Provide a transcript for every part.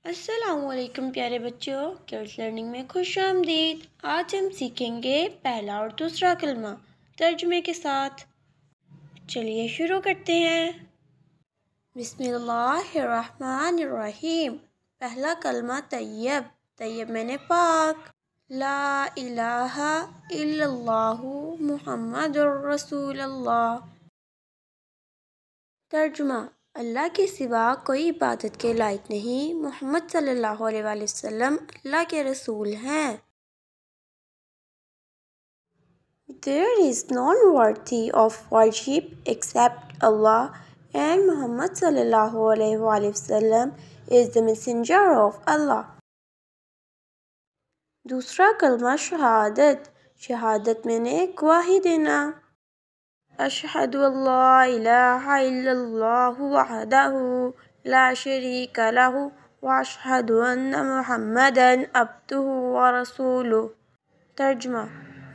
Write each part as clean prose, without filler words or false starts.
السلام علیکم پیارے بچوں، کڈز لرننگ میں خوش آمدید۔ آج ہم سیکھیں گے پہلا اور دوسرا کلمہ ترجمے کے ساتھ۔ چلیے شروع کرتے ہیں۔ بسم اللہ الرحمن الرحیم۔ پہلا کلمہ طیب، طیب میں نے پاک۔ لا الہ الا اللہ محمد رسول اللہ۔ ترجمہ: اللہ کے سوا کوئی عبادت کے لائق نہیں، محمد صلی اللہ علیہ وآلہ وسلم اللہ کے رسول ہیں۔ There is none worthy of worship except Allah, and Muhammad صلی اللہ علیہ وآلہ وسلم is the messenger of Allah۔ دوسرا کلمہ شہادت، شہادت میں نے گواہی دینا۔ اشہد ان لا الہ الا اللہ وحدہ لا شریک لہ واشہد ان محمدا عبدہ ورسولہ۔ ترجمہ: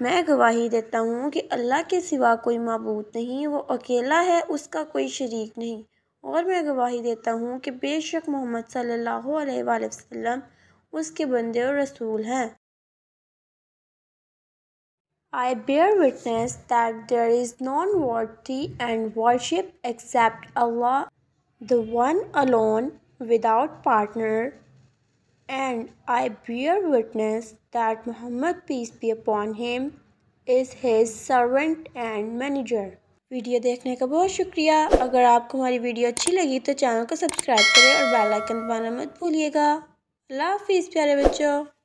میں گواہی دیتا ہوں کہ اللہ کے سوا کوئی معبود نہیں، وہ اکیلا ہے، اس کا کوئی شریک نہیں، اور میں گواہی دیتا ہوں کہ بے شک محمد صلی اللہ علیہ وآلہ وسلم اس کے بندے اور رسول ہیں۔ I bear witness that there is none worthy and worship except Allah, the one alone, without partner, and I bear witness that Muhammad, peace be upon him, is his servant and messenger۔ Video دیکھنے کا بہت شکریہ۔ اگر آپ کو ہماری video اچھی لگی تو چینل کو سبسکرائب کریں اور بیل آئیکن دبانا مت بھولیے گا۔ اللہ حافظ پیارے بچوں۔